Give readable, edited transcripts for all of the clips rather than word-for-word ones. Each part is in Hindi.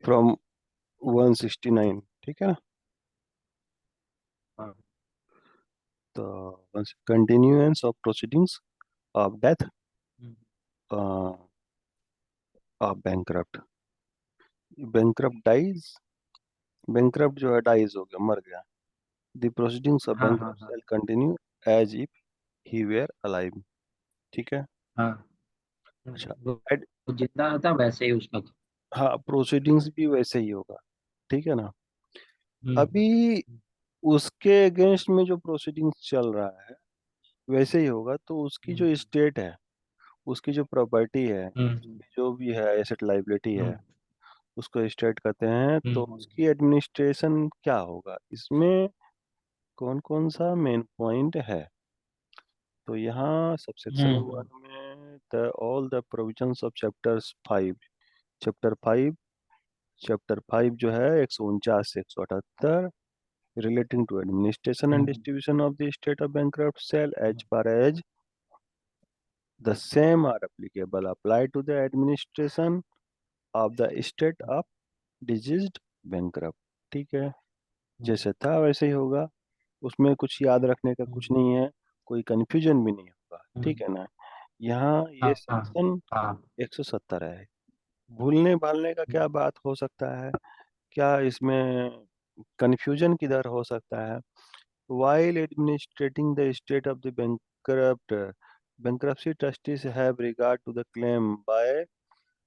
फ्रॉम 169, ठीक है ना। हाँ। तो continuance of proceedings of death hmm. Of bankrupt. Bankrupt dies, bankrupt जो है डाइज हो गया, मर गया। द प्रोसीडिंग्स ऑफ हाँ हाँ बैंकरप्ट हाँ shall continue as if he were alive, ठीक है। हाँ। अच्छा। वो एड, वो जिंदा था वैसे ही उसका था। हाँ, प्रोसीडिंग्स भी वैसे ही होगा, ठीक है ना। हम्म अभी उसके अगेंस्ट में जो प्रोसीडिंग्स चल रहा है वैसे ही होगा, तो उसकी हम्म जो स्टेट है, उसकी जो प्रॉपर्टी है, हम्म जो भी है एसेट लाइबिलिटी है, हम्म उसको स्टेट करते हैं। तो हम्म उसकी एडमिनिस्ट्रेशन क्या होगा, इसमें कौन कौन सा मेन पॉइंट है। तो यहाँ सबसेक्शन हम्म 1 में the all the provisions of chapter 5, chapter 5, chapter 5 जो है 149 से 178, relating to administration and hmm distribution of the estate of bankrupt shall as far as the same are applicable apply to the administration of the estate of deceased bankrupt, ठीक है। जैसे था वैसे ही होगा, उसमें कुछ याद रखने का कुछ नहीं है, कोई कंफ्यूजन भी नहीं होगा, ठीक हम्म। है ना। यहाँ हाँ ये हाँ सेक्शन हाँ। 170 है। भूलने भालने का क्या बात हो सकता है, क्या इसमें कंफ्यूजन किधर हो सकता है। While administrating the estate of the bankrupt, bankruptcy trustees have regard to the claim by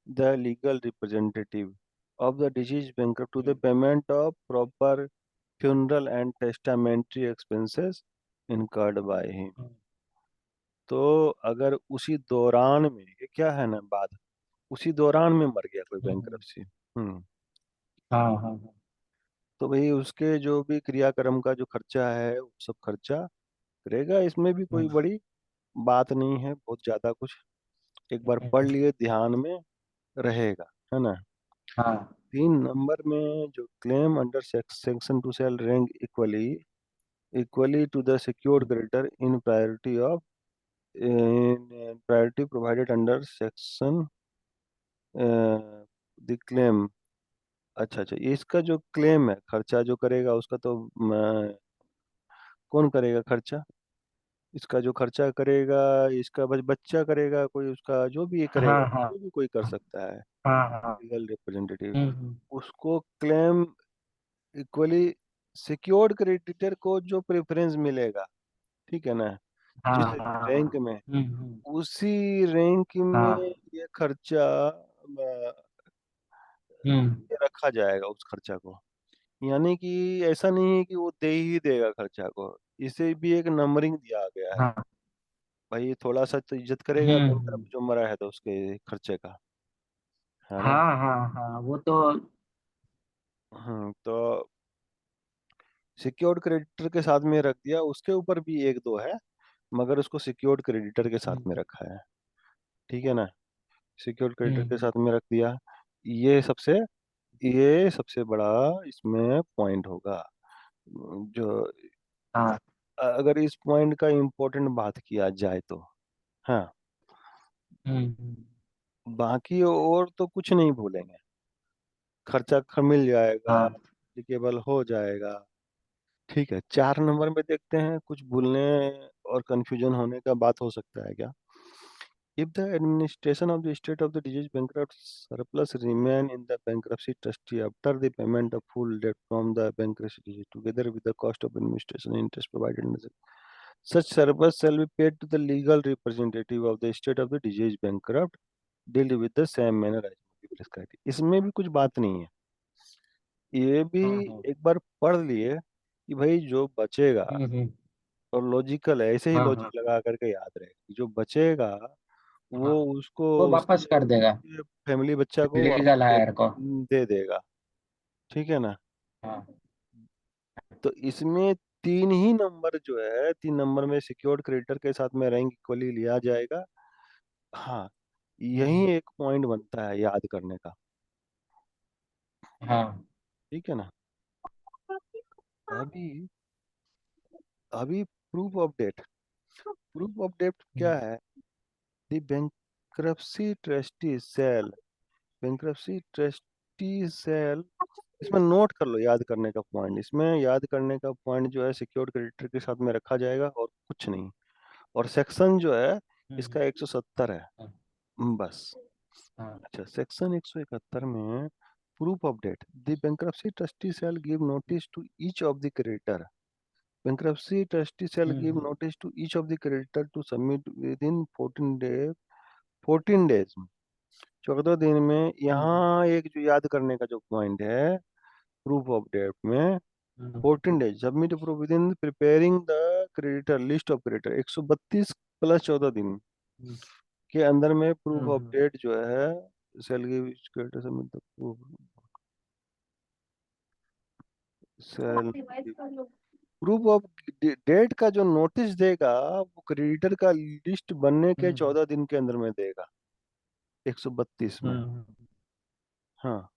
the legal representative of the deceased bankrupt to the hmm payment of proper funeral and testamentary expenses incurred by him। हम्म तो अगर उसी दौरान में, ये क्या है ना बात, उसी दौरान में मर गया कोई हम्म। बैंकरप्सी, हम्म, हाँ हाँ हाँ। तो भाई उसके जो भी क्रियाक्रम का जो खर्चा है वो सब खर्चा करेगा। इसमें भी कोई हम्म। बड़ी बात नहीं है, बहुत ज्यादा कुछ, एक बार पढ़ हम्म। लिए ध्यान में रहेगा, है ना। हाँ। 3 नंबर में जो claim under section 2 shall rank equally to the secured creditor in priority provided under section the claim. अच्छा अच्छा, इसका जो क्लेम है, खर्चा जो करेगा उसका तो कौन करेगा खर्चा, इसका जो खर्चा करेगा, इसका बच्चा करेगा कोई, उसका जो भी ये हाँ करेगा, हाँ जो भी कोई कर सकता है हाँ हाँ। लीगल रिप्रेजेंटेटिव, हम्म। उसको क्लेम इक्वली सिक्योर्ड क्रेडिटर को जो प्रेफरेंस मिलेगा, ठीक है ना, हाँ जिस रैंक हाँ। में, हम्म। उसी रैंक में हाँ। ये खर्चा हम्म। ये रखा जाएगा उस खर्चा को। यानी कि ऐसा नहीं है कि वो दे ही देगा खर्चा को, इसे भी एक नंबरिंग दिया गया है। हाँ। भाई थोड़ा सा तो इज्जत करेगा बैंक जो मरा है तो उसके खर्चे का, है ना। हाँ हाँ हाँ वो तो। तो सिक्योर्ड क्रेडिटर के साथ में रख दिया, उसके ऊपर भी एक दो है, मगर उसको सिक्योर्ड क्रेडिटर के साथ में हम्म रखा है, ठीक है ना। सिक्योर्ड क्रेडिटर के हम्म। साथ में रख दिया, ये सबसे ये सबसे बड़ा इसमें पॉइंट होगा। जो हाँ। अगर इस पॉइंट का इम्पोर्टेंट बात किया जाए तो, हाँ, हम्म। बाकी और तो कुछ नहीं भूलेंगे, खर्चा मिल जाएगा, हाँ। एप्लीकेबल हो जाएगा, ठीक है। 4 नंबर में देखते हैं, कुछ भूलने और कंफ्यूजन होने का बात हो सकता है क्या। If the administration of the estate of the deceased bankrupt surplus remain in the bankruptcy trustee after the payment of full debt from the bankruptcy deceased, together with the cost of administration and interest provided in the such surplus shall be paid to the legal representative of the estate of the deceased bankrupt, dealt with the same manner as may be prescribed। इसमें भी कुछ बात नहीं है, ये भी हाँ हाँ। एक बार पढ़ लिए कि भाई जो बचेगा, हम्म। और लॉजिकल है, ऐसे ही हाँ लॉजिक हाँ लगा करके याद रहेगा, जो बचेगा हाँ। वो उसको वो वापस उसके कर देगा उसके फैमिली बच्चा को वापस लीगल हायर को। दे देगा, ठीक है ना। हाँ। तो इसमें 3 ही नंबर जो है, 3 नंबर में सिक्योर्ड क्रेडिटर के साथ में रैंक इक्वली लिया जाएगा। हाँ, यही हम्म। एक पॉइंट बनता है याद करने का, हाँ। ठीक है ना। अभी अभी प्रूफ ऑफ डेट क्या हम्म। है। The bankruptcy trustee shall, bankruptcy trust trustee shall, इसमें नोट कर लो याद करने का पॉइंट, इसमें याद करने का पॉइंट जो है सिक्योर्ड क्रेडिटर के साथ में रखा जाएगा और कुछ नहीं। और सेक्शन जो है हम्म, इसका 170 है, हाँ, बस। हाँ, अच्छा, सेक्शन 171 में proof of debt, the bankruptcy trustee shall give notice to each of the creditor, bankruptcy trustee shall give hmm, notice to each of the creditor to submit within 14 days, 14 दिन में। हम्म, यहाँ एक जो याद करने का जो पॉइंट है प्रूफ ऑफ डेट में, हम्म, 14 days submit proof with in preparing the creditor list of creditor, 132 plus 14 दिन हम्म, के अंदर में प्रूफ ऑफ हम्म, डेट जो है shall give creditor submit the proof, shall proof of debt का जो नोटिस देगा वो क्रेडिटर का लिस्ट बनने के हम्म, 14 दिन के अंदर में देगा, 132 में। हम्म, हाँ,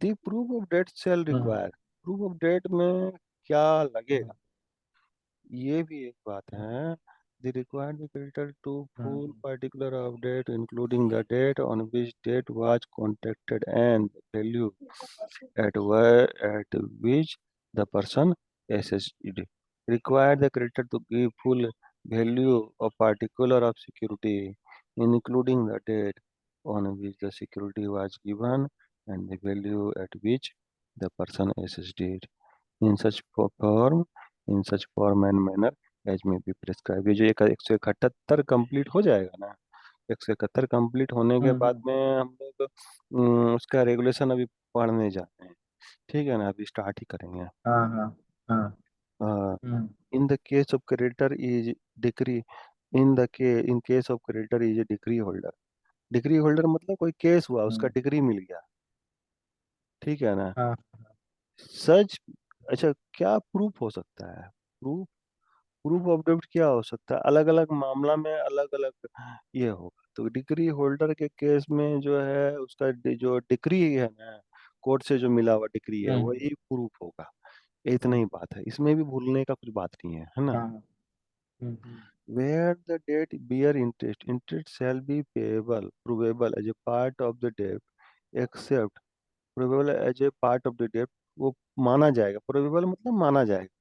the proof of debt sale hmm, require, proof of debt में क्या हम्म, लगेगा, ये भी एक बात है। The required the creditor to full hmm, particular of debt including the date on which debt was contracted and value at which the person assessed, require the creditor to give full value of particular of security, including the date on which the security was given and the value at which the person assessed it, in such form, in such form and manner as may be prescribed। ये जो 171 कंप्लीट हो जाएगा ना, 171 कंप्लीट होने के बाद हम्म, में हम लोग उसका रेगुलेशन अभी पढ़ने जाते हैं, ठीक है ना, अभी स्टार्ट ही करेंगे। हाँ, हाँ, हाँ, hmm, in the case of creditor is decree, in case of creditor is a decree holder, decree holder मतलब कोई केस हुआ उसका हम्म, डिग्री मिल गया, ठीक है ना। हाँ, सच, अच्छा, क्या प्रूफ हो सकता है, प्रूफ, प्रूफ ऑफ डेब्ट क्या हो सकता है, अलग अलग मामला में अलग अलग ये होगा। तो डिग्री होल्डर के केस में जो है उसका जो डिग्री है ना, कोर्ट से जो मिला हुआ डिग्री है हम्म, वही प्रूफ होगा, इतना ही बात है, इसमें भी भूलने का कुछ बात नहीं है, है ना। हाँ, हम्म, Where the debt bear interest, interest shall be payable, provable as a part of the debt, except provable as a part of the debt, वो माना जाएगा, probable मतलब माना जाएगा,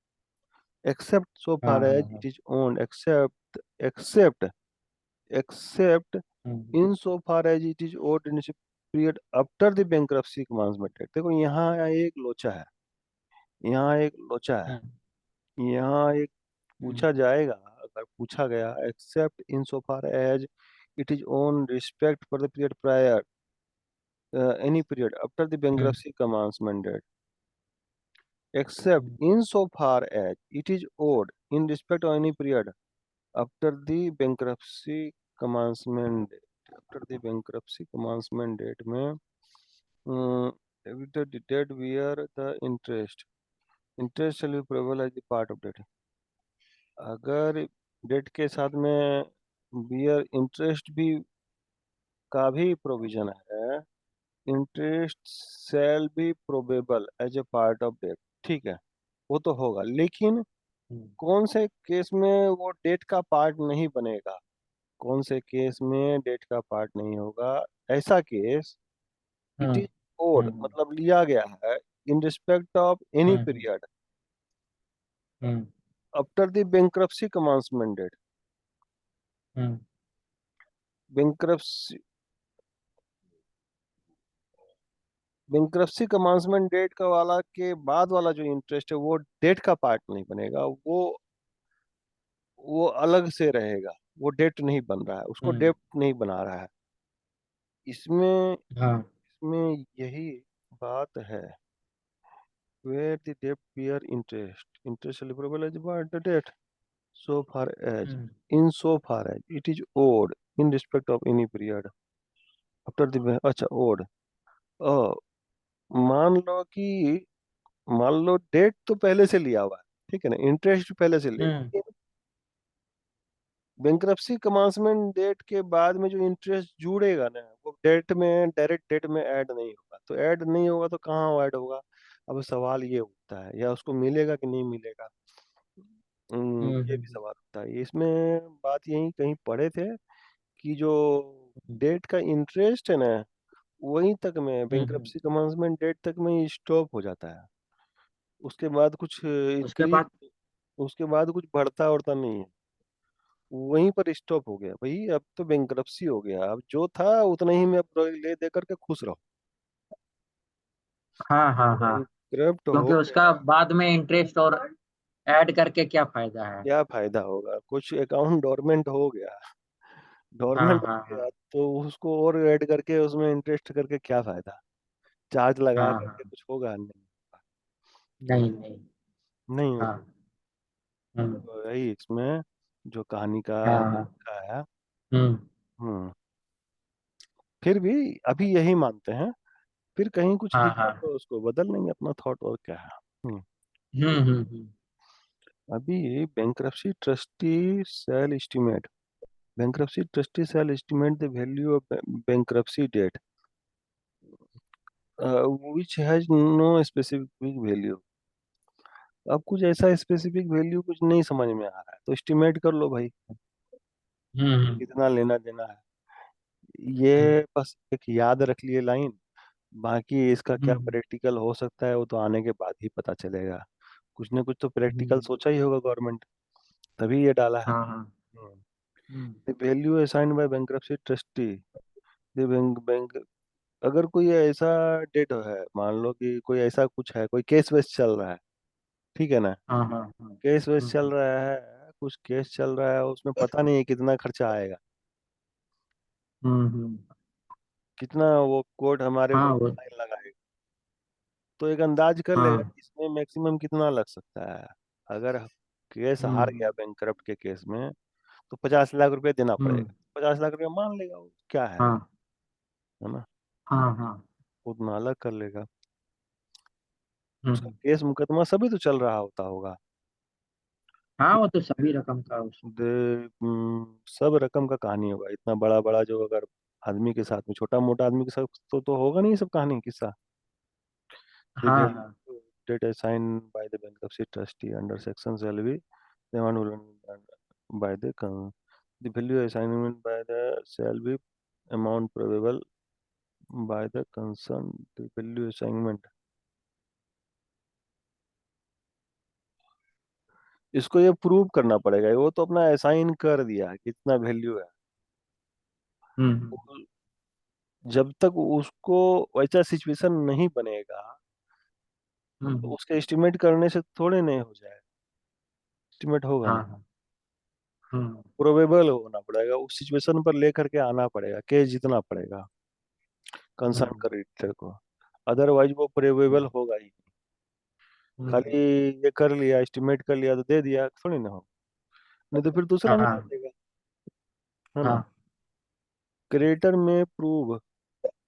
except so हाँ, far as हाँ, हाँ, it is owned, except except हम्म, in so far as it is owed in a period after the bankruptcy commencement date। देखो यहाँ एक लोचा है, यहाँ एक लोचा है, हम्म, यहाँ एक हम्म, पूछा जाएगा, अगर पूछा गया except in so far as it is on respect for the period prior, any period after the hmm, bankruptcy commencement date, except हम्म, in so far as it is owed in respect of any period after the bankruptcy commencement date, after the bankruptcy commencement date में with the date where the interest shall be payable as the part of debt, अगर डेट के साथ में बियर इंटरेस्ट भी का भी प्रोविजन है, interest shall be probable as a part of debt, ठीक है, वो तो होगा, लेकिन हम्म, कौन से केस में वो डेट का पार्ट नहीं बनेगा, कौन से केस में डेट का पार्ट नहीं होगा, ऐसा case, it hmm, is owed hmm, मतलब लिया गया है in respect of any hmm, period hmm, after the bankruptcy commencement date, hmm, bankruptcy bankruptcy commencement date का वाला के बाद वाला जो इंटरेस्ट है वो डेट का पार्ट नहीं बनेगा, वो अलग से रहेगा, वो डेट नहीं बन रहा है, उसको हम्म, डेट नहीं बना रहा है, इसमें हाँ, इसमें यही बात है। where the debt bear interest deliverable as part the debt, so far as hmm, in so far as it is owed in respect of any period after the, अच्छा owed, मान लो कि, मान लो डेट तो पहले से लिया हुआ है, ठीक है ना, इंटरेस्ट पहले से ले, हम्म, बैंक्रप्सी commencement डेट के बाद में जो इंटरेस्ट जुड़ेगा ना वो डेट में, डायरेक्ट डेट में ऐड नहीं होगा, तो ऐड नहीं होगा तो कहाँ ऐड होगा, अब सवाल ये उठता है, या उसको मिलेगा कि नहीं मिलेगा, हम्म, ये भी सवाल उठता है। इसमें बात यही कहीं पढ़े थे कि जो हम्म, डेट का इंटरेस्ट है ना वहीं तक में हम्म। बैंक्रप्सी कमेंसमेंट डेट तक में ही स्टॉप हो जाता है। उसके बाद कुछ उसके इंक्रीज, बाद। उसके बाद कुछ बढ़ता उड़ता नहीं है, वहीं पर स्टॉप हो गया भाई। अब तो बैंक्रप्सी हो गया, अब जो था उतना ही में अब ले दे करके खुश रहो। हाँ हाँ हाँ। बैंक्रप्ट हो क्योंकि उसका गया, बाद में इंटरेस्ट और ऐड करके क्या फायदा है। क्या फायदा होगा? कुछ अकाउंट डोरमेंट हो गया, हाँ डोरमेंट हो हाँ गया हाँ तो उसको और ऐड करके उसमें इंटरेस्ट करके क्या फायदा? चार्ज लगा हाँ हाँ। करके कुछ होगा नहीं। नहीं नहीं। नहीं हाँ। होगा। हम्म। तो यही इसमें जो कहानी का हाँ हाँ। लिखा है। हम्म। हम्म। फिर भी अभी यही मानते हैं, फिर कहीं कुछ हाँ दिखा हाँ। तो उसको बदल लेंगे अपना थॉट, और क्या है। हम्म। हम्म। अभी bankruptcy trustee shall estimate, bankruptcy trustee shall estimate the value of bankruptcy debt, which has no specific value। अब कुछ ऐसा स्पेसिफिक वैल्यू कुछ नहीं समझ में आ रहा है, तो एस्टिमेट कर लो भाई, हम्म। कितना लेना देना है। हम्म। ये बस एक याद रख लिए लाइन, बाकी इसका क्या हम्म। प्रैक्टिकल हो सकता है वो तो आने के बाद ही पता चलेगा। कुछ न कुछ तो प्रैक्टिकल हम्म। सोचा ही होगा गवर्नमेंट, तभी ये डाला है। हाँ हाँ। Hmm. The value assigned by bankruptcy trustee, the bank bank अगर कोई ऐसा डेट है, मान लो कि कोई ऐसा कुछ है, कोई केस वेस चल रहा है, ठीक है ना? हाँ हाँ हाँ। केस वेस चल हम्म। रहा है, कुछ केस चल रहा है, उसमें पता नहीं है कितना खर्चा आएगा, हम्म। कितना वो कोर्ट हमारे हाँ ऊपर वो। फाइन लगाएगा। तो एक अंदाज कर लेगा हाँ। कि इसमें मैक्सिमम कितना लग सकता है। अगर केस हार गया हम्म। बैंकरप्ट के केस में, तो 50 लाख रुपए देना हम्म। पड़ेगा। 50 लाख रुपए मान लेगा वो, क्या हाँ है ना? हाँ हाँ। उतना अलग कर लेगा। उसका हम्म। केस मुकदमा सभी तो चल रहा होता होगा। हाँ वो तो सभी रकम का उस। सब रकम का कहानी होगा, इतना बड़ा बड़ा जो अगर आदमी के साथ में, छोटा मोटा आदमी के साथ तो होगा नहीं सब कहानी किस्सा। The हाँ value हाँ। that assigned by the bankruptcy trustee under section shall be the amount by the value assignment by the shall be amount probable by the concern, the value assignment। इसको ये प्रूव करना पड़ेगा, वो तो अपना असाइन कर दिया कितना वैल्यू है। हम्म। जब तक उसको वैसा सिचुएशन नहीं बनेगा, तो हम्म। उसके एस्टिमेट करने से थोड़े नहीं हो जाए, एस्टिमेट होगा हाँ नहीं। हाँ। हम्म। प्रोबेबल होना पड़ेगा, उस सिचुएशन पर लेकर के आना पड़ेगा, केस जीतना पड़ेगा कंसर्न हम्म। क्रेडिटर को। अदरवाइज वो प्रोबेबल होगा ही। हम्म। खाली ये कर लिया, एस्टिमेट कर लिया तो दे दिया, थोड़ी ना हो। नहीं तो फिर दूसरा हाँ निकाल देगा, है ना? हाँ। क्रेडिटर में prove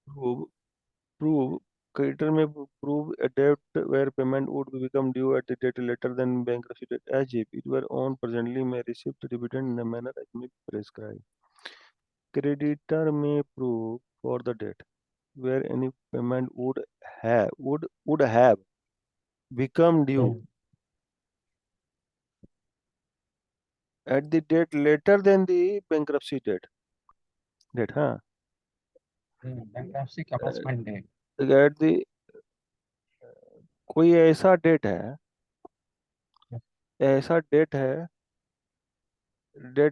prove creditor may prove a debt where payment would become due at a date later than bankruptcy date, as if it were on presently may receive the dividend in a manner as may be prescribed। Creditor may prove for the date where any payment would have become due hmm. at the date later than the bankruptcy date, हाँ। Bankruptcy commencement date. at the कोई ऐसा डेट है, ऐसा डेट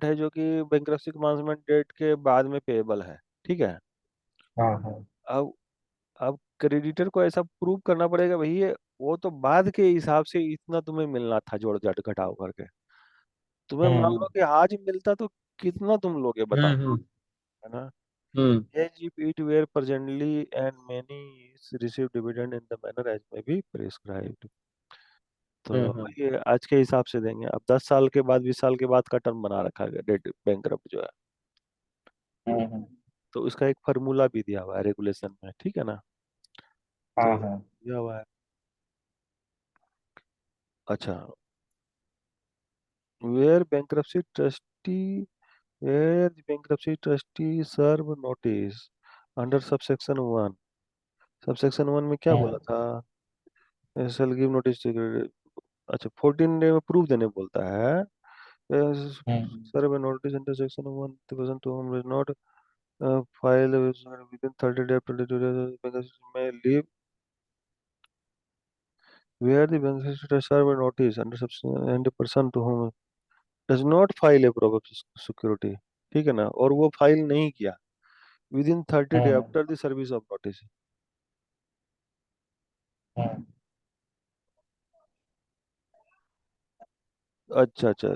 है जो कि बैंक्रप्सी कमेंसमेंट डेट के बाद में पेएबल है, ठीक है? हाँ हाँ। अब अब क्रेडिटर को ऐसा प्रूव करना पड़ेगा भाई, ये वो तो बाद के हिसाब से इतना तुम्हें मिलना था, जोड़ जाट घटाव करके। तुम्हें मान हम्म। लो कि आज मिलता तो कितना तुम लोगे बताओ, हम्म। है ना? हम्म। As if it were presently and many receive dividend in the manner as may be prescribed। तो हम्म। ये आज के हिसाब से देंगे। अब 10 साल के बाद, 20 साल के बाद का टर्म बना रखा है डेट बैंकरप्ट जो है, हम्म। तो इसका एक फार्मूला भी दिया हुआ है रेगुलेशन में, ठीक है ना? तो हाँ हाँ। दिया हुआ है। अच्छा, where bankruptcy trustee where the bankruptcy trustee serve notice under subsection 1। Subsection 1 में क्या बोला हम्म। था? Shall give notice. अच्छा, 14 डे में प्रूफ देने बोलता है। Hmm. Serve notice under section 1 not file within 30 days after the due date may leave where the beneficiary serve a notice under subsection and the person to whom does not file a proof of security, ठीक है ना, और वो फाइल नहीं किया within 30 day hmm after the service of notice. Hmm अच्छा अच्छा,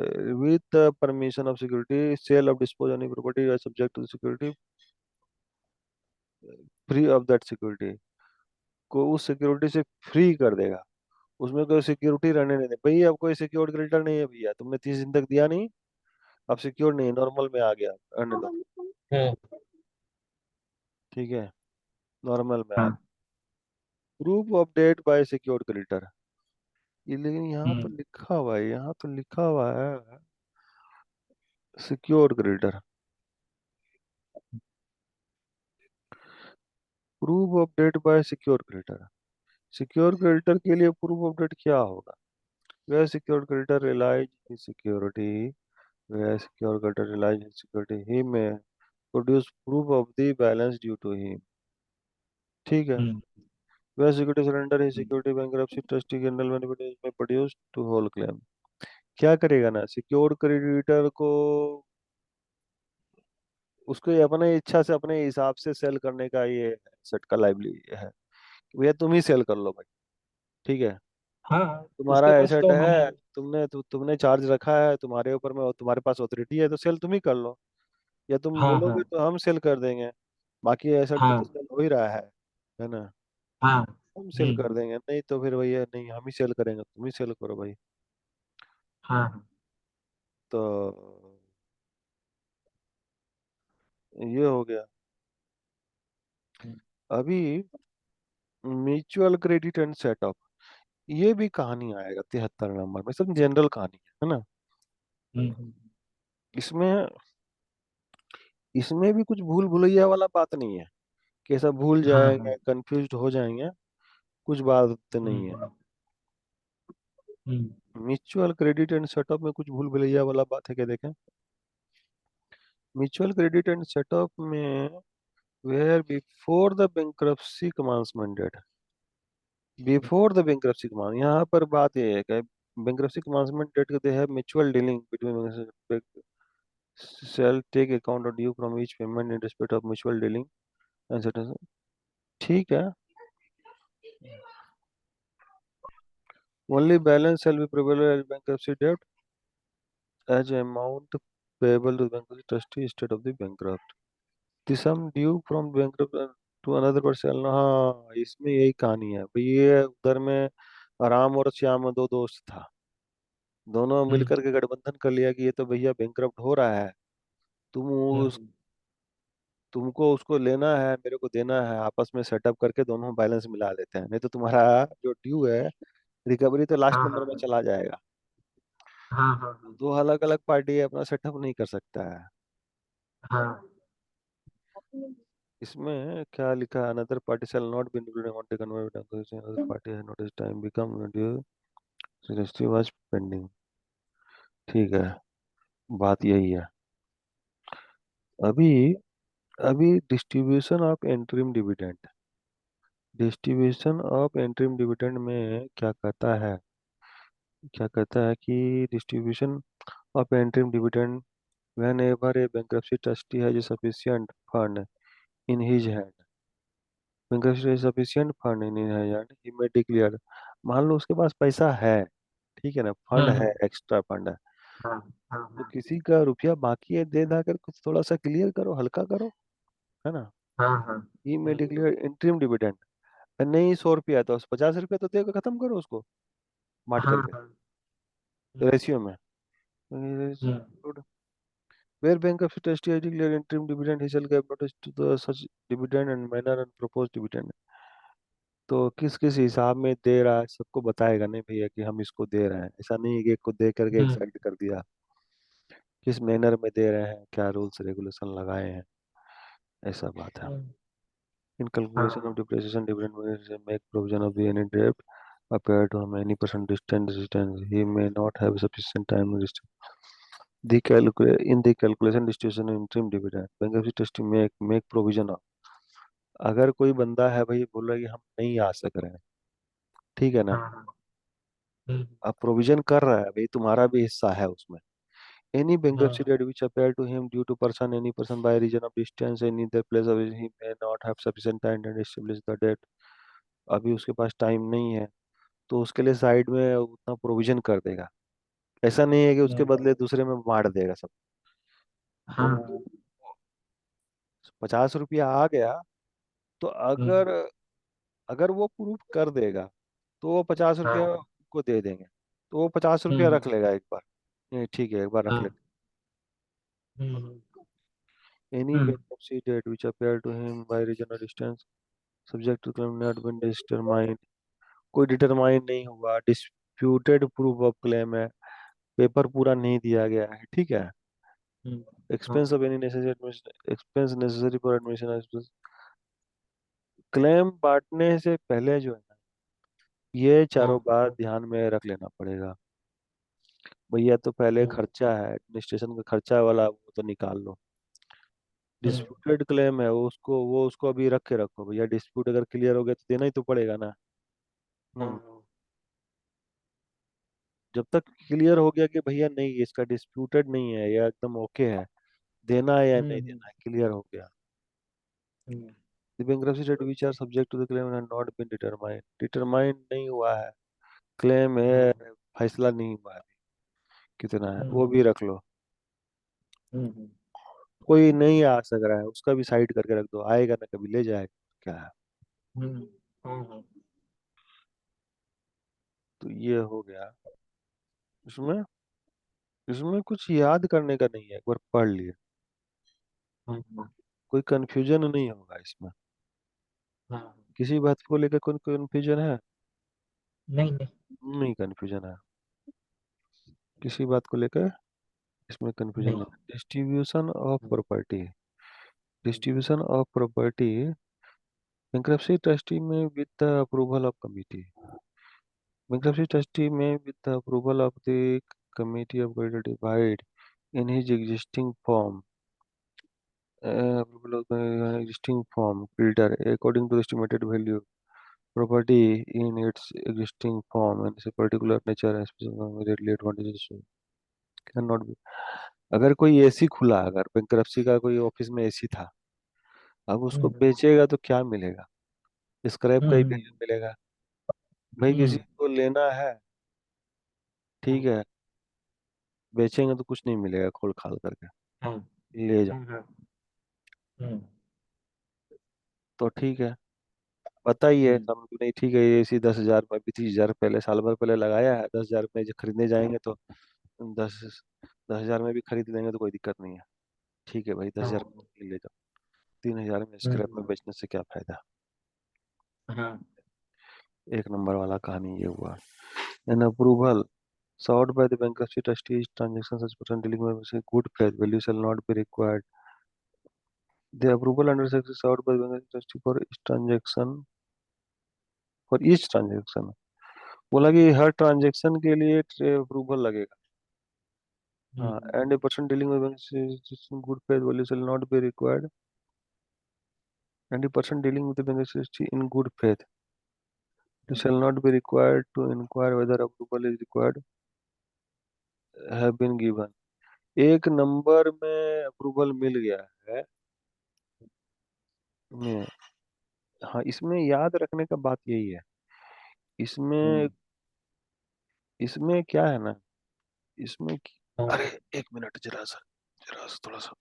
with the permission of security sale of dispose any property subject to security free of that security, को उस सिक्योरिटी से फ्री कर देगा, उसमें कोई सिक्योरिटी रहने नहीं दे भैया, अब कोई सिक्योर्ड क्रेडिटर नहीं है भैया, तुमने 30 दिन तक दिया नहीं, अब सिक्योर नहीं, नॉर्मल में आ गया, रहने दो, हम्म ठीक है, नॉर्मल में आ हाँ गया। Proof of debt by secured creditor, ये लेकिन यहाँ तो हम्म लिखा हुआ है, यहाँ तो लिखा हुआ है secured creditor, proof of debt by secure creditor, secure creditor के लिए प्रूफ ऑफ डेट क्या होगा? Where secure creditor realise in security, where secure creditor realise in security he may produce proof of the balance due to him, ठीक है, hmm where security surrender he hmm security bankruptcy trustee general benefit may produce to whole claim, क्या करेगा ना सिक्योर क्रेडिटर को, उसको ये अपने इच्छा से अपने हिसाब से सेल करने का ये सेट का लाइबिलिटी है, भैया तुम ही सेल कर लो भाई, ठीक है, हाँ तुम्हारा उसका कुछ एसेट तो माने। है, तुमने चार्ज रखा है, तुम्हारे ऊपर में तुम्हारे पास ऑथोरिटी है, तो सेल तुम ही कर लो, या तुम हाँ हाँ बोलोगे तो हम सेल कर देंगे, बाकी एसेट पे तो हाँ सेल हो ही रहा है ना, हाँ हम सेल कर हम्म देंगे, नहीं तो फिर भैया नहीं हम ही सेल करेंगे, तुम ही सेल करो भाई। हाँ तो ये हो गया। हम्म अभी म्यूचुअल क्रेडिट एंड सेटअप, ये भी कहानी आएगा 73 नंबर में, सब जनरल कहानी है ना, हम्म इसमें इसमें भी कुछ भूल भुलैया वाला बात नहीं है कि ऐसा भूल हाँ हाँ जाएंगे कंफ्यूज हो जाएंगे, कुछ बात नहीं है। Hmm hmm mutual credit and setup में कुछ भूल भुलैया वाला बात है क्या, देखें, म्यूचुअल क्रेडिट एंड सेटअप में where before the bankruptcy commencement date, before the bankruptcy commence, यहाँ पर बात ये है कि bankruptcy commencement date they have mutual dealing between shall take account of due from each payment in respect of mutual dealing and certain, ठीक है, only balance shall be payable as bankruptcy debt as amount payable to the bankruptcy trustee instead of the bankrupt, the sum due from bankrupt to another person shall, हाँ इसमें यही कहानी है भाई, ये उधर में राम और श्याम दो दोस्त था, दोनों हम्म मिलकर के गठबंधन कर लिया कि ये तो भैया बैंकरप्ट हो रहा है, तुम उस हम्म तुमको उसको लेना है, मेरे को देना है, आपस में सेटअप करके दोनों बैलेंस मिला लेते हैं, नहीं तो तुम्हारा जो ड्यू है रिकवरी तो लास्ट हाँ नंबर में हाँ चला जाएगा, हाँ हाँ दो अलग अलग पार्टी अपना सेटअप नहीं कर सकता है। हाँ इसमें क्या लिखा है, another party shell not be included amount taken by other party has notice time become due registry was pending, ठीक है, बात यही है। अभी अभी distribution of interim dividend, distribution of interim dividend में क्या कहता है, क्या कहता है कि distribution of interim dividend whenever a bankruptcy trustee has a sufficient fund in his hand, bankruptcy has sufficient fund in his hand, he may declare, मान लो उसके पास पैसा है, ठीक है ना, फंड है, हम्म एक्स्ट्रा फंड है, हाँ हाँ तो हाँ किसी का रुपया बाकी है दे दा कर कुछ थोड़ा सा क्लियर करो, हल्का करो, है ना, हाँ हाँ ही मे डिक्लेयर इंटरिम डिविडेंड, नहीं 100 रुपया तो 50 रुपया तो देकर खत्म करो उसको बांट हाँ करके हाँ रेशियो में, हम्म where bankruptcy trustee has declared interim dividend, he shall give notice to the such dividend and manner and proposed dividend, तो किस किस हिसाब में दे रहा है सबको बताएगा, नहीं भैया कि हम इसको दे रहे हैं, ऐसा नहीं है कि एक को दे करके एक हम्म साइड कर दिया, किस मैनर में दे रहे हैं, क्या रूल्स रेगुलेशन लगाए हैं, ऐसा बात है। हम्म, इन कैलकुलेशन ऑफ हाँ depreciation dividend make provision of the any debt appear to him any person distant he may not have sufficient time to In the calculation distribution interim dividend, bankruptcy trustee make provision of, अगर कोई बंदा है भाई बोल रहा है कि हम नहीं आ सक रहे हैं, ठीक है ना, हाँ हाँ। हम्म, अब प्रोविजन कर रहा है भाई, तुम्हारा भी हिस्सा है उसमें। Any bankruptcy हाँ। debt which appear to him due to any person by reason of distance in either place of which he may not have sufficient time to establish the debt, अभी उसके पास टाइम नहीं है, तो उसके लिए साइड में उतना प्रोविजन कर देगा। ऐसा नहीं है कि उसके हम्म, बदले दूसरे में बांट देगा सब। तो हाँ। 50 रुपया आ गया, तो हम्म, अगर अगर वो प्रूफ कर देगा तो वो 50 रुपया हाँ। को दे देंगे, तो वो 50 रुपया हम्म, रख लेगा एक बार। नहीं ठीक है, एक बार रख ले। हाँ। Hmm, any hmm, bankruptcy debt which appear to him by reason of distance subject to claim not been determined, कोई डिटरमाइन नहीं हुआ, डिस्प्यूटेड प्रूफ ऑफ क्लेम है, पेपर पूरा नहीं दिया गया है, ठीक है, हम्म, एक्सपेंस हाँ। Of any necessary expense necessary for admission, claim बांटने से पहले जो है ना, ये चारों हाँ। बात ध्यान में रख लेना पड़ेगा। भैया तो पहले हम्म, खर्चा है, एडमिनिस्ट्रेशन का खर्चा वाला वो तो निकाल लो। हम्म, डिस्प्यूटेड क्लेम है, वो उसको अभी रख के रखो भैया, डिस्प्यूट अगर क्लियर हो गया तो देना ही तो पड़ेगा ना। हम्म। हाँ। जब तक क्लियर हो गया कि भैया नहीं इसका डिस्प्यूटेड नहीं है या एकदम ओके है, देना है या नहीं हम्म, देना है, क्लियर हो गया। हम्म, The bankruptcy debt which are subject to the claim have not been determined, determine नहीं हुआ है, क्लेम है, हाँ। फैसला नहीं हुआ है, कितना है वो हम्म, भी रख लो। हम्म, कोई नहीं आ सक रहा है उसका भी साइड करके रख दो, आएगा ना कभी ले जाएगा, क्या है। हम्म, हाँ। तो ये हो गया। इसमें इसमें कुछ याद करने का नहीं है, एक बार पढ़ लिए, हाँ हाँ। कोई कंफ्यूजन नहीं होगा इसमें। हाँ। किसी बात को लेकर कोई कंफ्यूजन है? नहीं नहीं। नहीं कंफ्यूजन है, किसी बात को लेकर इसमें कंफ्यूजन नहीं। नहीं। Distribution of hmm, property, hmm, distribution of property, bankruptcy trustee may with the approval of committee, bankruptcy trustee may with the approval of the committee of creditors divide in his existing form, approval of the existing form creditor according to the estimated value property in its existing form and its particular nature and immediately advantages cannot be। अगर कोई एसी खुला, अगर बैंक्रप्सी का कोई ऑफिस में एसी था, अब उसको हम्म, बेचेगा तो क्या मिलेगा? स्क्रैप का ही हम्म, वैल्यू मिलेगा। भाई किसी हम्म, को लेना है, ठीक हाँ है, बेचेंगे तो कुछ नहीं मिलेगा, खोल खाल करके हाँ ले जाओ। हाँ हाँ। हम्म, तो ठीक है, पता ही है हम्म, समझ नहीं, ठीक है, ये इसी 10,000 में 20,000 पहले साल भर पहले लगाया है, 10,000 में जो खरीदने जाएंगे तो 10,000 में भी खरीद लेंगे तो कोई दिक्कत नहीं है। ठीक है भाई, 10,000 हाँ। में ले जाओ, 3,000 में स्क्रैप हम्म, में बेचने से क्या फायदा। हाँ। एक नंबर वाला कहानी ये हुआ। An approval sought by the bankruptcy trustees transaction such person dealing with good faith value shall not be required. The approval under section sought by the bankruptcy trustee for each transaction बोला कि हर ट्रांजेक्शन के लिए अप्रूवल लगेगा। हाँ, hmm, and a person dealing with good faith value shall not be required, and a person dealing with beneficiary in good faith hmm, shall not be required to inquire whether approval is required have been given। एक नंबर में अप्रूवल मिल गया है। में हाँ, इसमें याद रखने का बात यही है। इसमें हम्म, इसमें क्या है ना, इसमें हाँ। अरे एक मिनट, जरा सा थोड़ा सा,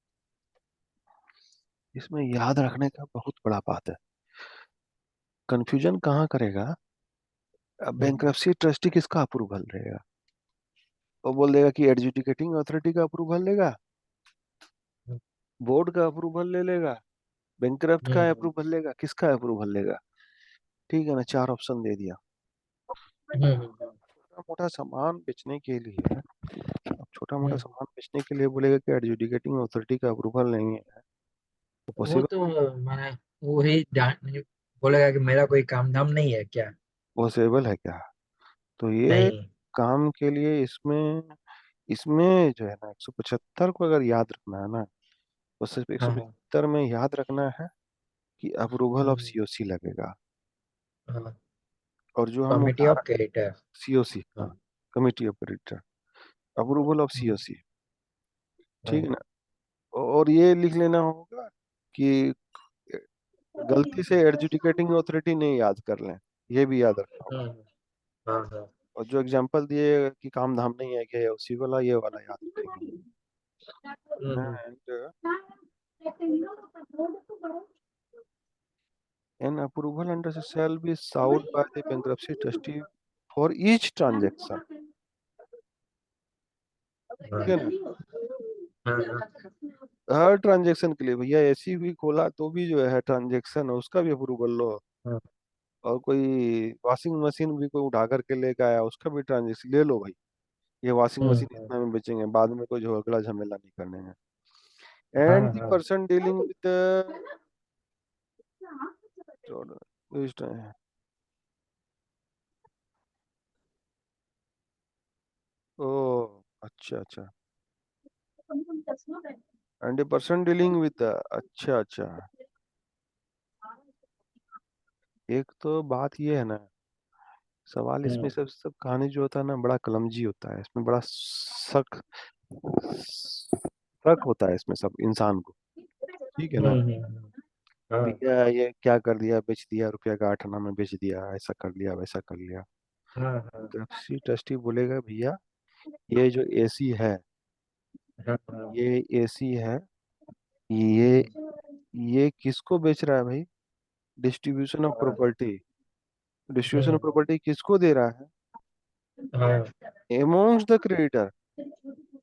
इसमें याद रखने का बहुत बड़ा बात है। कंफ्यूजन कहाँ करेगा? हम्म, बैंक्रप्सी ट्रस्टी किसका अप्रूवल लेगा? वो बोल देगा कि एडजुडिकेटिंग अथॉरिटी का अप्रूवल लेगा, बोर्ड का अप्रूवल ले लेगा, बैंक्रप्ट का हम्म, अप्रूवल लेगा, किसका अप्रूवल लेगा? ठीक है ना, चार ऑप्शन दे दिया। हम्म, छोटा मोटा सामान बेचने के लिए, अब छोटा मोटा हम्म। सामान बेचने के लिए बोलेगा कि एडजुडिकेटिंग अथॉरिटी का अप्रूवल नहीं है, तो वो पॉसिबल तो मैंने वही जान बोलेगा कि मेरा कोई काम धाम नहीं है क्या। पॉसिबल है क्या? तो ये नहीं। काम के लिए इसमें इसमें जो है ना 175 को अगर याद रखना है ना, तो सिर्फ हाँ हाँ 175 में याद रखना है कि अप्रूवल ऑफ हम्म, सीओसी लगेगा। हाँ और जो हम कमिटी ऑफ उदाहरण, क्रेडिटर। सीओसी, हाँ, हाँ committee of creditor, approval of hmm, COC, ठीक है हाँ ना। और ये लिख लेना होगा कि गलती से एडजुडिकेटिंग अथॉरिटी नहीं याद कर लें, ये भी याद रखना होगा। हम्म, हाँ हाँ और जो एग्जांपल दिए कि काम धाम नहीं है क्या, उसी वाला ये वाला याद रखेंगे। हम्म, and an approval under shall be sought by the bankruptcy trustee for each transaction, ठीक है ना। हाँ हाँ हर ट्रांजेक्शन के लिए भैया, ऐसी भी खोला तो भी जो है ट्रांजेक्शन है उसका भी अप्रूवल लो। हाँ और कोई वॉशिंग मशीन भी कोई उठा करके लेके आया, उसका भी ट्रांजेक्शन ले लो भाई। ये वॉशिंग मशीन हाँ इतना में बेचेंगे, बाद में कोई झगड़ा झमेला नहीं करने हैं। हाँ एंड द हाँ पर्सन डीलिंग विद ओ, अच्छा अच्छा। And the person dealing with, अच्छा अच्छा। एक तो बात ये है ना, सवाल इसमें हम्म, सब सब कहानी जो होता है ना बड़ा कलमजी होता है, इसमें बड़ा शक शक होता है इसमें सब इंसान को, ठीक है ना। हाँ भैया ये क्या कर दिया, बेच दिया, रुपया का 8 आना में बेच दिया, ऐसा कर लिया वैसा कर लिया। हाँ हाँ ट्रस्टी ट्रस्टी बोलेगा भैया ये जो एसी है, हाँ हाँ ये एसी है, ये ये किसको बेच रहा है भाई, distribution of property, distribution of hmm, property किसको दे रहा है, हाँ एमोंग्स द क्रेडिटर।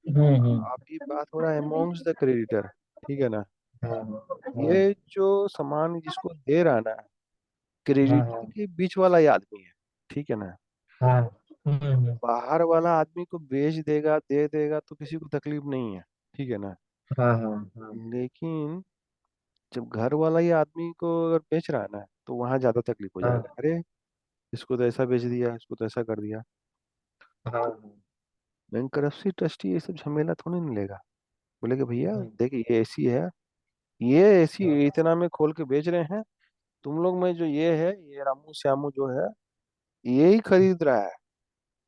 हम्म, अभी बात हो रहा है एमोंग्स द क्रेडिटर, ठीक है ना। हाँ हाँ ये जो सामान जिसको दे रहा है ना, हाँ क्रेडिटर हाँ के बीच वाला ही आदमी है, ठीक है ना। हाँ हम्म, बाहर वाला आदमी को बेच देगा दे देगा तो किसी को तकलीफ नहीं है, ठीक है ना। हाँ हाँ हाँ लेकिन जब घर वाला ही आदमी को अगर बेच रहा है ना, तो वहां ज्यादा तकलीफ हो हाँ जाएगा। अरे इसको तो ऐसा बेच दिया, इसको तो ऐसा कर दिया। हाँ तो बैंकरप्सी ट्रस्टी ये सब झमेला थोड़ी नहीं लेगा। बोले कि भैया देखिए ये एसी है, ये एसी इतना में खोल के बेच रहे हैं, तुम लोग में जो ये है, ये रामू श्यामू जो है, ये ही खरीद रहा है,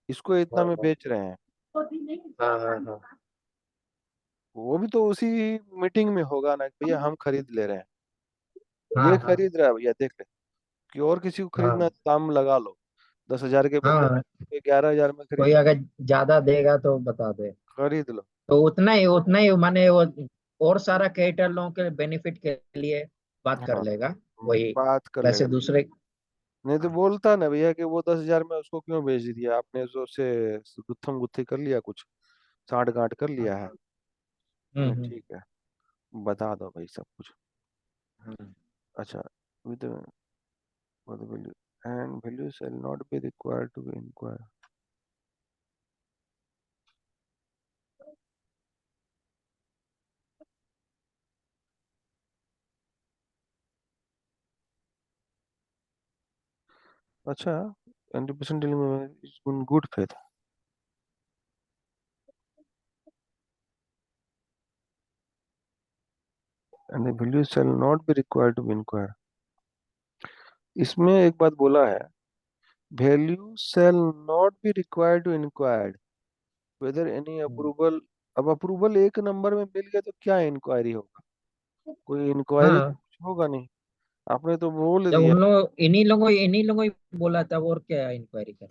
इसको इतना में हाँ बेच रहे हैं। हाँ हाँ हाँ वो भी तो उसी मीटिंग में होगा ना कि भैया हम खरीद ले रहे हैं, हाँ ये हाँ खरीद रहा है भैया देख ले, कि और किसी को खरीदना है हाँ तो दाम लगा लो, 10,000 के बदले हाँ में 11,000 में कोई खरीदना, अगर ज्यादा देगा तो बता दे। खरीद लो। तो उतना ही माने वो और सारा क्रिएटर लोगों के बेनिफिट के लिए बात कर हाँ, लेगा वही। बात कर वैसे लेगा। दूसरे नहीं तो हाँ बोलता ना भैया कि वो 10,000 में उसको क्यों बेच दिया आपने, उससे गुत्थम गुत्थी कर लिया, कुछ साठ गांठ कर लिया है। ठीक है, बता दो भाई सब कुछ। हम्म, अच्छा, with value and value shall not be required to be inquire. अच्छा, 20% dealing is in good faith and the value shall not be required to be inquire. इसमें एक बात बोला है, value shall not be required to inquired whether any hmm, approval. अब अप्रूवल एक नंबर में मिल गया तो क्या इंक्वायरी होगा, कोई इंक्वायरी तो हाँ कुछ होगा नहीं। आपने तो बोल जब दिया। उन लोग इन्हीं लोगों ही बोला था और क्या इंक्वायरी कर।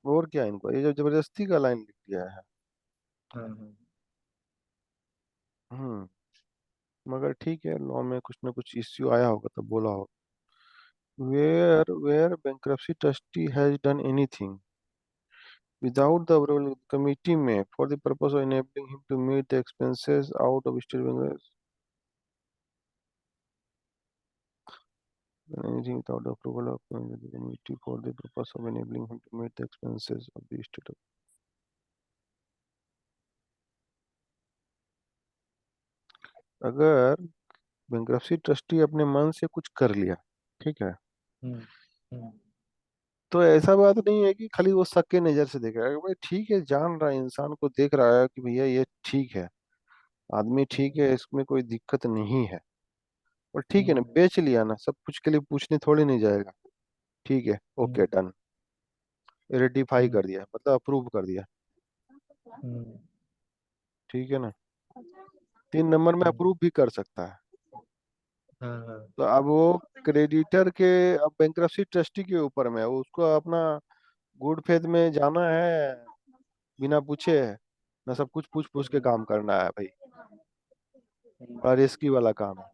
और क्या इंक्वायरी, जब जबरदस्ती का लाइन लिख दिया है। हाँ हाँ हम्म, मगर ठीक है, लॉ में कुछ ना कुछ इश्यू आया होगा तब बोला होगा। Where bankruptcy trustee has done anything without the approval of the committee may for the purpose of enabling him to meet the expenses out of state bank, anything without the approval of the committee for the purpose of enabling him to meet the expenses of the state। अगर बैंक्रप्सी ट्रस्टी अपने मन से कुछ कर लिया, ठीक है, हम्म, हम्म, तो ऐसा बात नहीं है कि खाली वो शक के नजर से देख रहा है, भाई ठीक है, जान रहा है, इंसान को देख रहा है कि भैया ये ठीक है, आदमी ठीक है, इसमें कोई दिक्कत नहीं है, और ठीक है ना, हम्म बेच लिया ना, सब कुछ के लिए पूछने थोड़ी नहीं जाएगा। ठीक है, ओके, हम्म डन, रेटिफाई हम्म कर दिया, मतलब अप्रूव कर दिया। हम्म ठीक है ना, 3 नंबर में हम्म, अप्रूव भी कर सकता है। हाँ हाँ तो अब वो क्रेडिटर के, अब बैंक्रप्सी ट्रस्टी के ऊपर में है, उसको अपना गुड फेथ में जाना है, बिना पूछे, ना सब कुछ पूछ पूछ के काम करना है भाई, बड़ा रिस्की वाला काम है।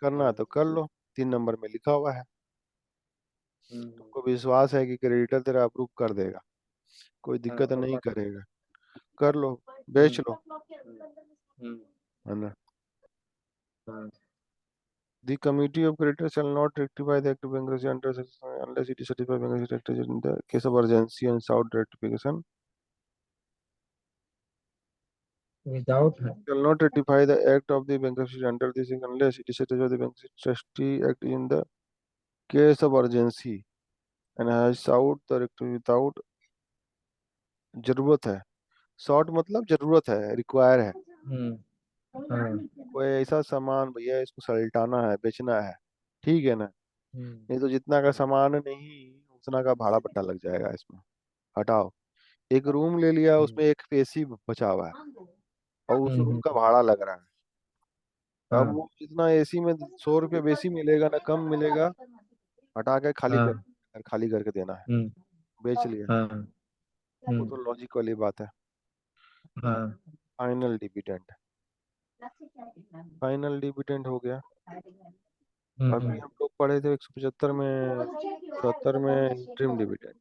करना है तो कर लो, 3 नंबर में लिखा हुआ है, हम्म, तुमको विश्वास है कि क्रेडिटर तेरा अप्रूव कर देगा, कोई हाँ दिक्कत वो नहीं पता। करेगा, कर लो, बेच हम्म लो, हम्म, है ना। हाँ The committee of creditors shall not rectify the act of bankruptcy under section unless it is certified bankruptcy rector in the case of urgency and sought rectification. Without है। Shall not ratify the act of the bankruptcy under this unless it is certified the bankruptcy trustee act in the case of urgency and has sought the rectification without जरूरत है। शॉर्ट मतलब जरूरत है, रिक्वायर है। हम्म हाँ कोई ऐसा सामान भैया इसको सलटाना है, बेचना है, ठीक है ना, हम्म नहीं तो जितना का सामान नहीं उतना का भाड़ा पट्टा लग जाएगा इसमें, हटाओ। एक रूम ले लिया, हम्म उसमें एक एसी बचा हुआ है, और उस रूम का हम्म, भाड़ा लग रहा है। अब हाँ वो जितना एसी में 100 रुपये बेसी मिलेगा ना कम मिलेगा, हटा के हाँ खाली करके देना है, हम्म बेच लिया। हाँ वो तो लॉजिक वाली बात है। हाँ फाइनल डिविडेंड, फाइनल डिविडेंड हो गया। अभी हम्म, हम लोग पढ़े थे 175 में, 74 में इंटरिम डिविडेंड,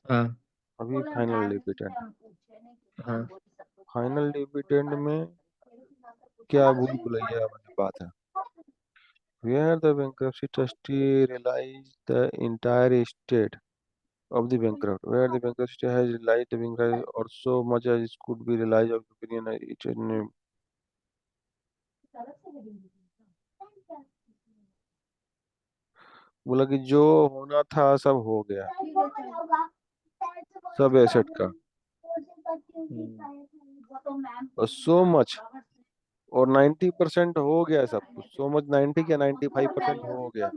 हाँ अभी फाइनल डिविडेंड। हाँ फाइनल डिविडेंड में क्या भूल भुलैया वाली बात है। Where the bankruptcy trustee realized the entire estate of the bankrupt, where the bankruptcy has realized the bankrupt or so much as it could be realized of the opinion it बोला कि जो होना था सब हो गया, सब एसेट का, और सो मच, और 90% हो गया सब कुछ, सो मच 90 क्या 95% हो गया।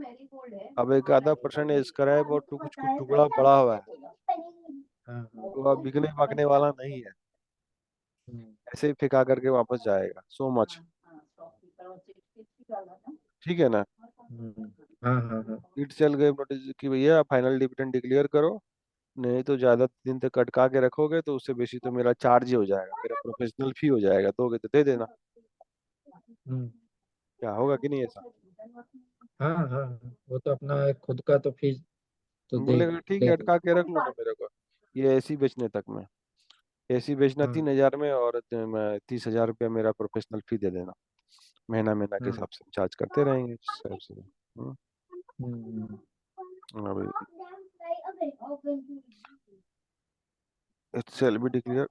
अब एक आधा परसेंट स्क्रैप और कुछ कुछ टुकड़ा पड़ा हुआ है, हाँ तो अब बिकने बाकने वाला नहीं है, हम्म, ऐसे ही फेंका करके वापस जाएगा, सो मच। ठीक है ना। हाँ हाँ हाँ इट चल गए नोटिस कि भैया फाइनल डिविडेंड डिक्लेयर करो, नहीं तो ज्यादा दिन तक अटका के रखोगे तो उससे बेसी तो मेरा चार्ज ही हो जाएगा, मेरा प्रोफेशनल फी हो जाएगा, दोगे तो दे देना। हम्म, क्या होगा कि नहीं ऐसा। हाँ हाँ हाँ, वो तो अपना एक खुद का तो फीस तो दे बोलेगा ठीक है, देगा। अटका के रख लो ना मेरे को, ये एसी बेचने तक में, एसी बेचना हाँ 3,000 में, और मैं 30,000 रुपया मेरा प्रोफेशनल फी दे देना, महीना महीना के हाँ हिसाब से चार्ज करते रहेंगे इस हिसाब से। हम्म अभी it shall be declare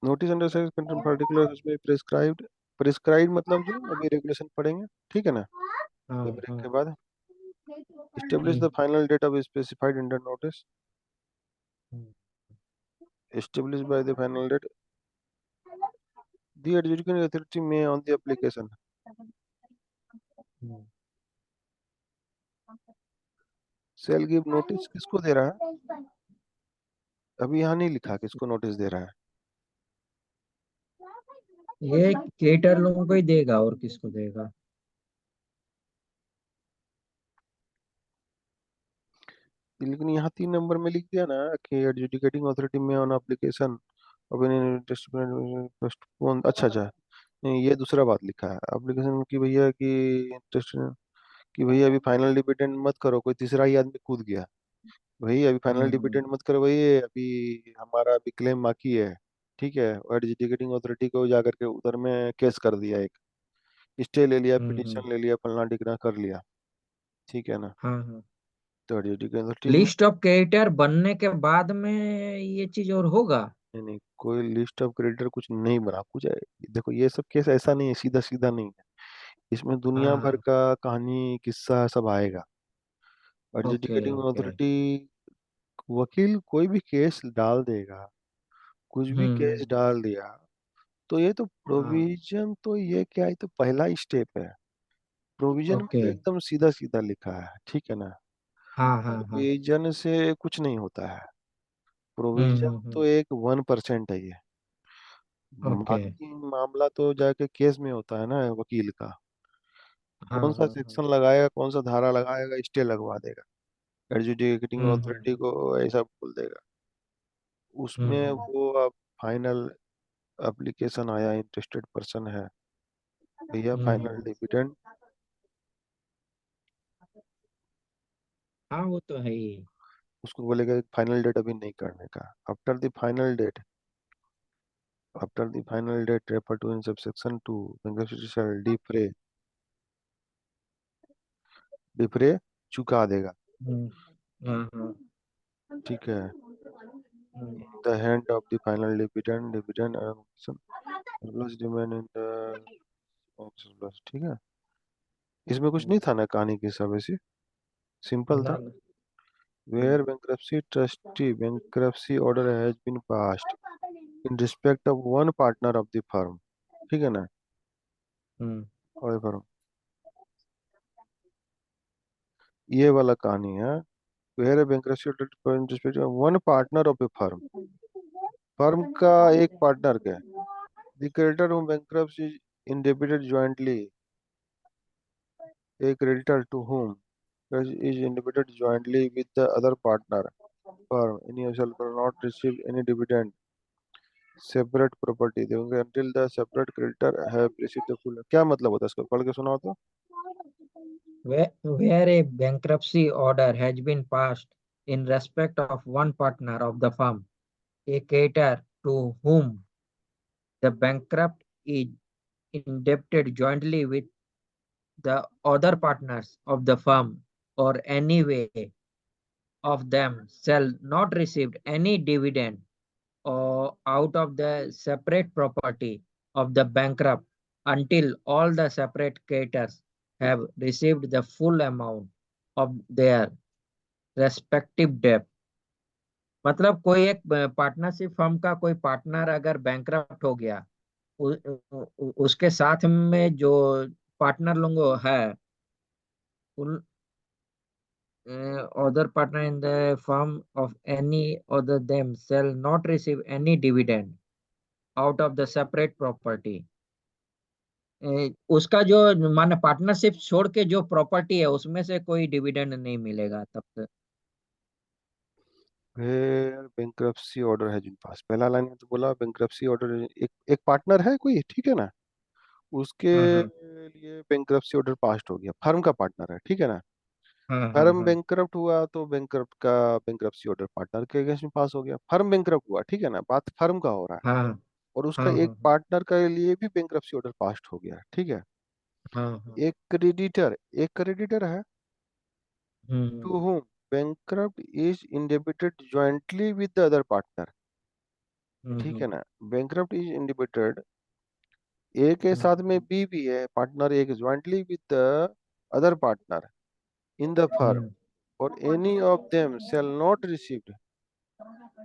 notice under section particular इसमें प्रिस्क्राइब्ड, प्रिस्क्राइब मतलब जो अभी रेगुलेशन पढ़ेंगे, ठीक है ना, हाँ ये ब्रेक हाँ के बाद। Establish hmm the final date of specified in the notice. Hmm Established by the final date. The adjudicating authority may on the application. Hmm. Shall give notice किसको दे रहा है, अभी यहाँ नहीं लिखा किसको नोटिस दे रहा है। ये क्रिएटर लोगों को ही देगा और किसको देगा। लेकिन यहाँ 3 नंबर में लिख दिया ना कि एडजुडिकेटिंग अथॉरिटी में on application of any postpone, अच्छा अच्छा, नहीं ये दूसरा बात लिखा है एप्लीकेशन की भैया की इंटरेस्ट, कि भैया अभी फाइनल डिविडेंड मत करो, कोई तीसरा ही आदमी कूद गया, भाई अभी फाइनल हम्म डिविडेंड मत करो भाई, अभी हमारा अभी क्लेम बाकी है। ठीक है, और एडजुडिकेटिंग अथॉरिटी को जाकर के उधर में केस कर दिया, एक स्टे ले लिया, हम्म, पिटीशन ले लिया, फलना टिकना कर लिया। ठीक है ना, हाँ हाँ। तो एडजुडिकेटिंग अथॉरिटी में, लिस्ट ऑफ क्रिएटर बनने के बाद में ये चीज और होगा। नहीं नहीं, कोई लिस्ट ऑफ क्रेडिटर कुछ नहीं बना, कुछ देखो ये सब केस ऐसा नहीं है, सीधा सीधा नहीं है, इसमें दुनिया हाँ भर हाँ का कहानी किस्सा सब आएगा। ओके एडजुडिकेटिंग ओके अथॉरिटी वकील कोई भी केस डाल देगा, कुछ भी केस हम्म। डाल दिया, तो ये तो हाँ। प्रोविजन, तो ये क्या, ये तो पहला स्टेप है। प्रोविजन में ओके। तो एकदम सीधा सीधा लिखा है, ठीक है ना। हाँ हाँ हाँ। प्रोविजन से कुछ नहीं होता है। प्रोविजन तो हम्म। एक 1% है ये। ओके। बाकी मामला तो जाके केस में होता है ना वकील का। हाँ कौन सा हाँ हाँ। सेक्शन लगाएगा, कौन सा धारा लगाएगा, स्टे लगवा देगा, एडजुडिकेटिंग अथॉरिटी हम्म। को ऐसा बोल देगा। उसमें हम्म। वो अब फाइनल एप्लीकेशन आया, इंटरेस्टेड पर्सन है, भैया फाइनल हम्म। डिविडेंड, हाँ वो तो है ही। उसको बोलेगा फाइनल डेट अभी नहीं करने का। After the final date, after the final date refer to in subsection 2, beneficiary shall defer चुका देगा। हाँ हाँ। ठीक है। Hmm. The hand of the final dividend, dividend plus demand in the plus, ठीक है। इसमें कुछ नहीं हम्म। था ना, कहानी के हिसाब से सिंपल ना था। ना। Where bankruptcy trustee bankruptcy order has been passed in respect of one partner of the firm, ठीक है ना, हम्म। और firm, ये वाला कहानी है। Where bankruptcy order in respect of one partner of a firm, firm का एक पार्टनर का है। The creditor whom bankruptcy is indebted jointly, a creditor to whom is indebted jointly with the other partner firm in shall not receive any dividend separate property देंगे until the separate creditor have received the full, क्या मतलब होता है इसको, पढ़ के सुनाओ तो। Where a bankruptcy order has been passed in respect of one partner of the firm, a creditor to whom the bankrupt is indebted jointly with the other partners of the firm, or any way of them shall not receive any dividend or out of the separate property of the bankrupt until all the separate creditors have received the full amount of their respective debt। मतलब कोई एक पार्टनरशिप फर्म का कोई पार्टनर अगर बैंकरप्ट हो गया, उ, उसके साथ में जो पार्टनर लोग है, उन other partner in the firm of any other them shall not receive any dividend out of the separate property। उसका जो माने पार्टनरशिप छोड़ के जो प्रॉपर्टी है उसमें से कोई डिविडेंड नहीं मिलेगा तब तक। फिर बैंक्रप्सी ऑर्डर है जिन पास, पहला लाइन में तो बोला बैंक्रप्सी ऑर्डर, एक एक पार्टनर है कोई, ठीक है ना, उसके हाँ हाँ लिए बैंक्रप्सी ऑर्डर पास हो गया, फर्म का पार्टनर है, ठीक है ना। हाँ हाँ फर्म हाँ बैंकरप्ट हुआ तो बैंकरप्ट का बैंक्रप्सी ऑर्डर पार्टनर के अगेंस्ट में पास हो गया, फर्म बैंकरप्ट हुआ, ठीक है ना, बात फर्म का हो रहा है। हाँ और उसका हाँ एक हाँ पार्टनर के लिए भी बैंक्रप्सी ऑर्डर पास हो गया, ठीक है। हाँ हाँ। एक क्रेडिटर, एक क्रेडिटर है हम्म to whom bankrupt is indebted jointly with the other partner, ठीक है हम्म ना। bankrupt is indebted, ए के हम्म साथ में बी भी है पार्टनर, एक jointly with the other partner in the firm, hmm और any of them shall not receive,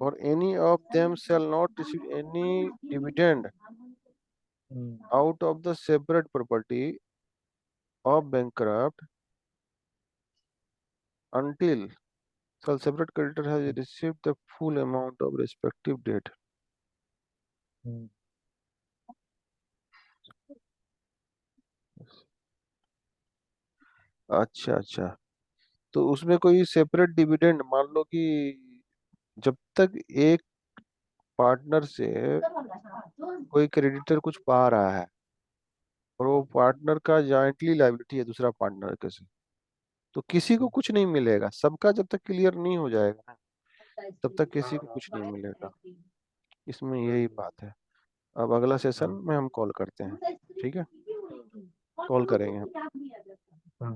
or any of them shall not receive any dividend hmm out of the separate property of bankrupt until shall separate creditor has received the full amount of respective debt। हम्म। अच्छा अच्छा, तो उसमें कोई सेपरेट डिविडेंड, मान लो कि जब तक एक पार्टनर से कोई क्रेडिटर कुछ पा रहा है और वो पार्टनर का जॉइंटली लायबिलिटी है दूसरा पार्टनर के से, तो किसी को कुछ नहीं मिलेगा, सबका जब तक क्लियर नहीं हो जाएगा ना, तब तक किसी को कुछ नहीं मिलेगा। इसमें यही बात है। अब अगला सेशन हाँ में हम कॉल करते हैं, ठीक है, कॉल करेंगे हम। हाँ।